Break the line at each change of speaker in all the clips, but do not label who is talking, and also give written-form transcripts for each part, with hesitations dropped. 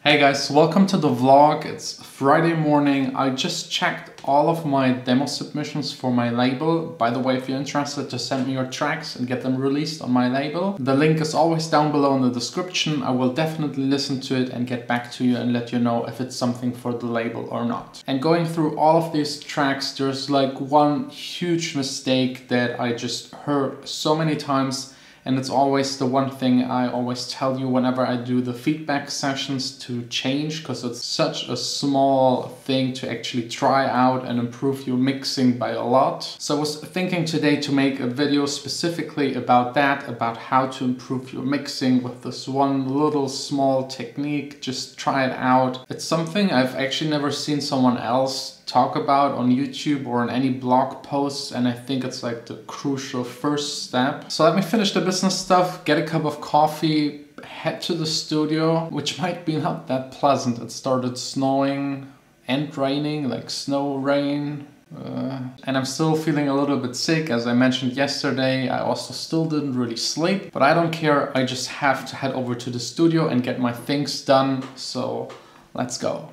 Hey guys, welcome to the vlog. It's Friday morning. I just checked all of my demo submissions for my label. By the way, if you're interested, just send me your tracks and get them released on my label. The link is always down below in the description. I will definitely listen to it and get back to you and let you know if it's something for the label or not. And going through all of these tracks, there's like one huge mistake that I just heard so many times. And it's always the one thing I always tell you whenever I do the feedback sessions to change, because it's such a small thing to actually try out and improve your mixing by a lot. So I was thinking today to make a video specifically about that, about how to improve your mixing with this one little small technique. Just try it out. It's something I've actually never seen someone else talk about on YouTube or in any blog posts, and I think it's like the crucial first step. So let me finish the business stuff, get a cup of coffee, head to the studio, which might be not that pleasant. It started snowing and raining, like snow, rain. And I'm still feeling a little bit sick. As I mentioned yesterday, I also still didn't really sleep, but I don't care. I just have to head over to the studio and get my things done. So let's go.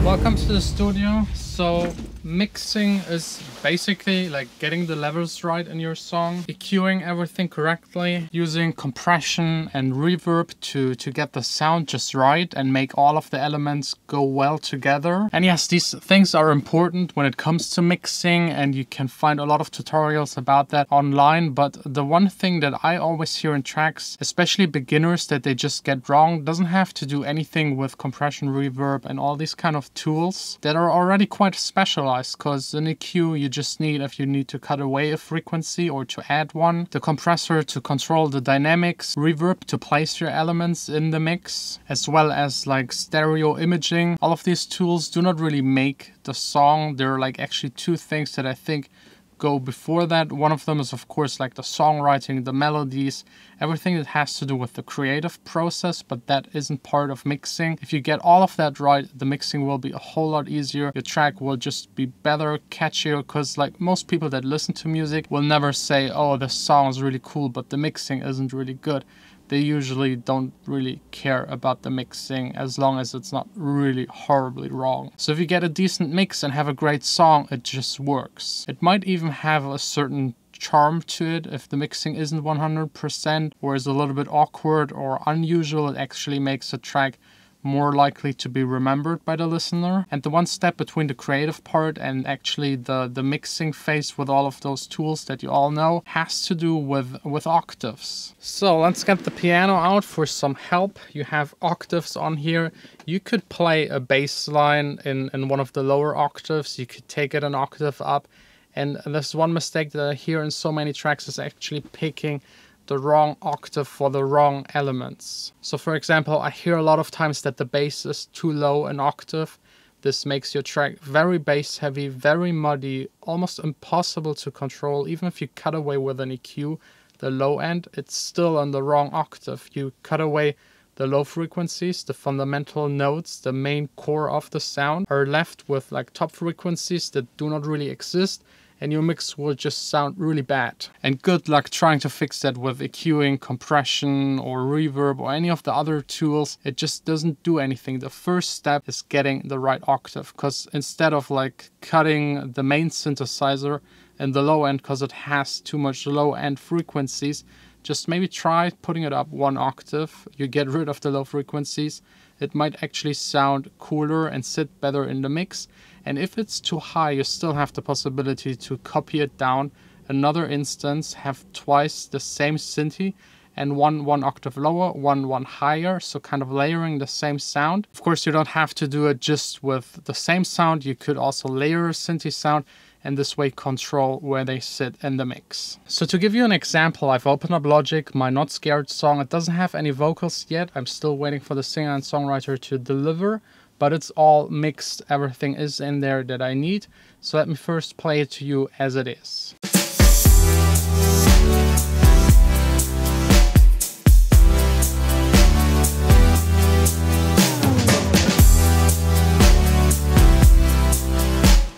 Welcome to the studio. So mixing is basically like getting the levels right in your song, EQing everything correctly, using compression and reverb to get the sound just right and make all of the elements go well together. And yes, these things are important when it comes to mixing, and you can find a lot of tutorials about that online. But the one thing that I always hear in tracks, especially beginners, that they just get wrong, doesn't have to do anything with compression, reverb and all these kind of tools that are already quite specialized, because in EQ you just need, if you need to cut away a frequency or to add one, the compressor to control the dynamics, reverb to place your elements in the mix, as well as like stereo imaging. All of these tools do not really make the song. There are like actually two things that I think go before that. One of them is of course like the songwriting, the melodies, everything that has to do with the creative process, but that isn't part of mixing. If you get all of that right, the mixing will be a whole lot easier. Your track will just be better, catchier, because like most people that listen to music will never say, oh, this song is really cool, but the mixing isn't really good. They usually don't really care about the mixing as long as it's not really horribly wrong. So if you get a decent mix and have a great song, it just works. It might even have a certain charm to it. If the mixing isn't 100% or is a little bit awkward or unusual, it actually makes a track more likely to be remembered by the listener. And the one step between the creative part and actually the mixing phase with all of those tools that you all know has to do with octaves. So let's get the piano out for some help. You have octaves on here. You could play a bass line in one of the lower octaves. You could take it an octave up. And there's one mistake that I hear in so many tracks is actually picking the wrong octave for the wrong elements. So for example, I hear a lot of times that the bass is too low an octave. This makes your track very bass heavy, very muddy, almost impossible to control. Even if you cut away with an EQ, the low end, it's still on the wrong octave. You cut away the low frequencies, the fundamental notes, the main core of the sound are left with like top frequencies that do not really exist, and your mix will just sound really bad. And good luck trying to fix that with EQing, compression or reverb or any of the other tools. It just doesn't do anything. The first step is getting the right octave, because instead of like cutting the main synthesizer in the low end because it has too much low end frequencies, just maybe try putting it up one octave. You get rid of the low frequencies. It might actually sound cooler and sit better in the mix. And if it's too high, you still have the possibility to copy it down another instance, have twice the same synth and one octave lower, one higher, so kind of layering the same sound. Of course, you don't have to do it just with the same sound. You could also layer a synth sound and this way control where they sit in the mix. So to give you an example, I've opened up Logic, my Not Scared song. It doesn't have any vocals yet. I'm still waiting for the singer and songwriter to deliver, but it's all mixed. Everything is in there that I need. So let me first play it to you as it is.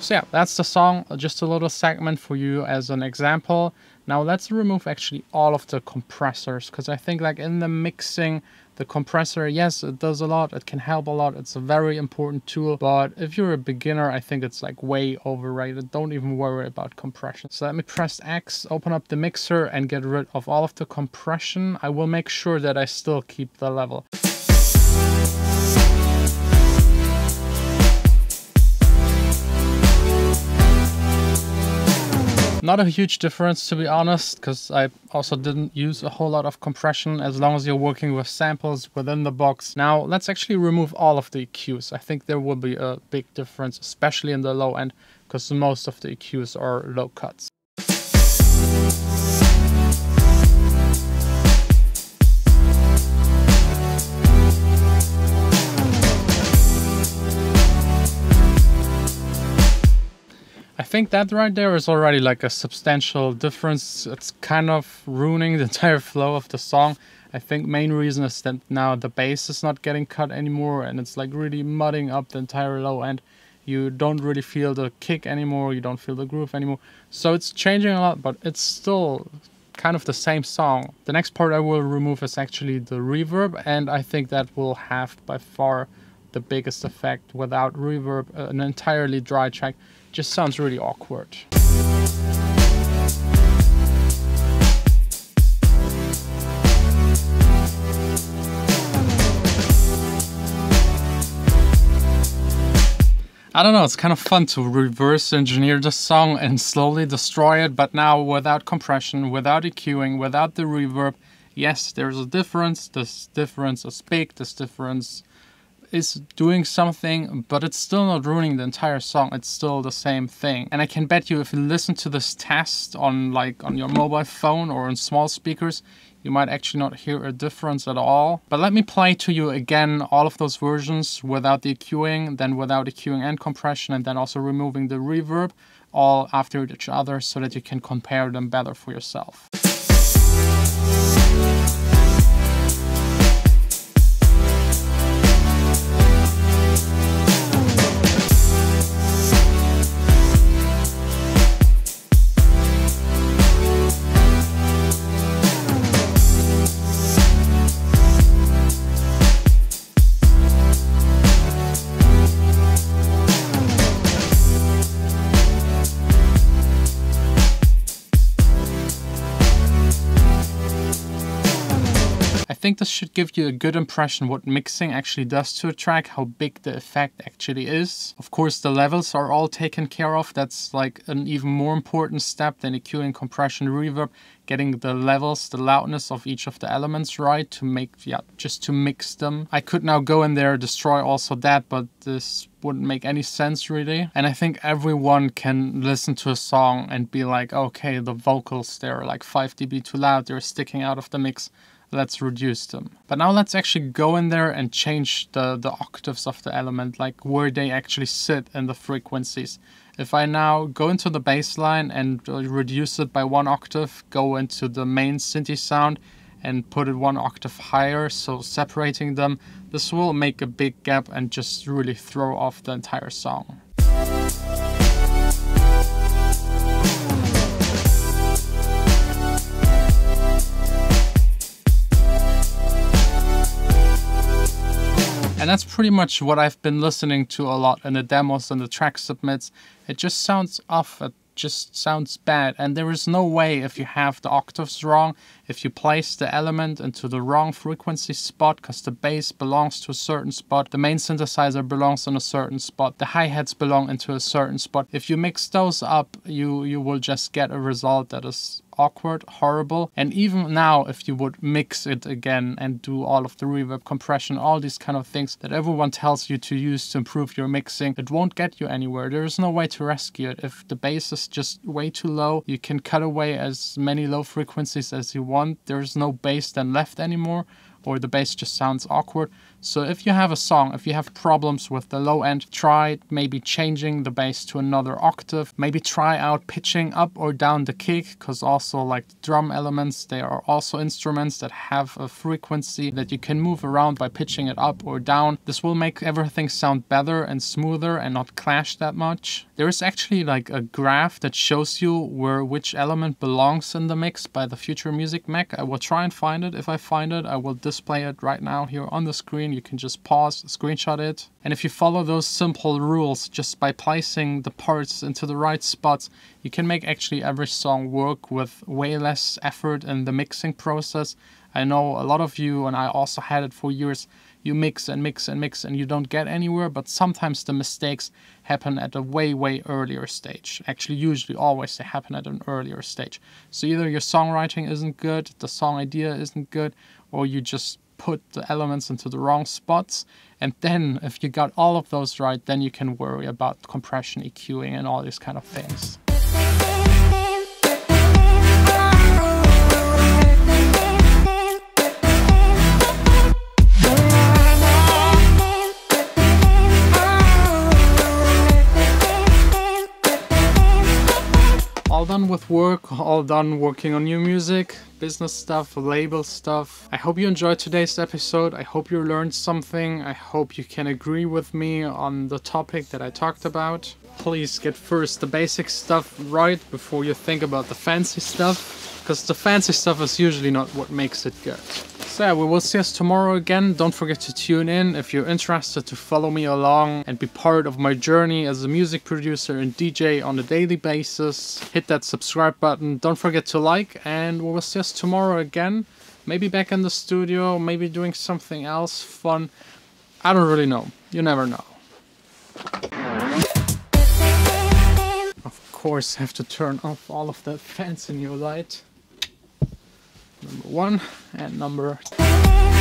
So yeah, that's the song, just a little segment for you as an example. Now let's remove actually all of the compressors, because I think like in the mixing, the compressor, yes, it does a lot, it can help a lot, it's a very important tool, but if you're a beginner, I think it's like way overrated. Don't even worry about compression. So let me press X, open up the mixer and get rid of all of the compression. I will make sure that I still keep the level. Not a huge difference, to be honest, because I also didn't use a whole lot of compression as long as you're working with samples within the box. Now let's actually remove all of the EQs. I think there will be a big difference, especially in the low end, because most of the EQs are low cuts. I think that right there is already like a substantial difference. It's kind of ruining the entire flow of the song. I think main reason is that now the bass is not getting cut anymore and it's like really mudding up the entire low end. You don't really feel the kick anymore, you don't feel the groove anymore. So it's changing a lot, but it's still kind of the same song. The next part I will remove is actually the reverb, and I think that will have by far the biggest effect. Without reverb, an entirely dry track just sounds really awkward. I don't know, it's kind of fun to reverse engineer the song and slowly destroy it, but now without compression, without EQing, without the reverb. Yes, there's a difference. This difference is big. This difference is doing something, but it's still not ruining the entire song. It's still the same thing. And I can bet you if you listen to this test on your mobile phone or on small speakers, you might actually not hear a difference at all. But let me play to you again all of those versions without the EQing, then without EQing and compression, and then also removing the reverb, all after each other so that you can compare them better for yourself. I think this should give you a good impression what mixing actually does to a track, how big the effect actually is. Of course, the levels are all taken care of. That's like an even more important step than EQing, compression, reverb, getting the levels, the loudness of each of the elements right to make, just to mix them. I could now go in there, destroy also that, but this wouldn't make any sense really. And I think everyone can listen to a song and be like, okay, the vocals, they're like 5 dB too loud, they're sticking out of the mix. Let's reduce them. But now let's actually go in there and change the octaves of the element, like where they actually sit in the frequencies. If I now go into the bass line and reduce it by 1 octave, go into the main synth sound and put it 1 octave higher, so separating them, this will make a big gap and just really throw off the entire song. And that's pretty much what I've been listening to a lot in the demos and the track submits. It just sounds off, it just sounds bad. And there is no way, if you have the octaves wrong, if you place the element into the wrong frequency spot, because the bass belongs to a certain spot, the main synthesizer belongs in a certain spot, the hi-hats belong into a certain spot. If you mix those up, you will just get a result that is awkward, horrible. And even now, if you would mix it again and do all of the reverb, compression, all these kind of things that everyone tells you to use to improve your mixing, it won't get you anywhere. There is no way to rescue it. If the bass is just way too low, you can cut away as many low frequencies as you want. There's no bass then left anymore, or the bass just sounds awkward. So if you have a song, if you have problems with the low end, try maybe changing the bass to another octave. Maybe try out pitching up or down the kick, because also like the drum elements, they are also instruments that have a frequency that you can move around by pitching it up or down. This will make everything sound better and smoother and not clash that much. There is actually like a graph that shows you where which element belongs in the mix by the Future Music Mac. I will try and find it. If I find it, I will display it right now here on the screen. You can just pause, screenshot it. And if you follow those simple rules, just by placing the parts into the right spots, you can make actually every song work with way less effort in the mixing process. I know a lot of you, and I also had it for years, you mix and mix and mix and you don't get anywhere, but sometimes the mistakes happen at a way earlier stage. Actually, usually always they happen at an earlier stage. So either your songwriting isn't good, the song idea isn't good, or you just put the elements into the wrong spots. And then if you got all of those right, then you can worry about compression, EQing and all these kind of things. All done with work, all done working on new music, business stuff, label stuff. I hope you enjoyed today's episode. I hope you learned something. I hope you can agree with me on the topic that I talked about. Please get first the basic stuff right before you think about the fancy stuff, because the fancy stuff is usually not what makes it good. So yeah, we will see us tomorrow again. Don't forget to tune in if you're interested to follow me along and be part of my journey as a music producer and DJ on a daily basis. Hit that subscribe button. Don't forget to like, and we will see us tomorrow again. Maybe back in the studio, maybe doing something else fun. I don't really know. You never know. Of course, I have to turn off all of that fancy new light. Number 1 and number 2.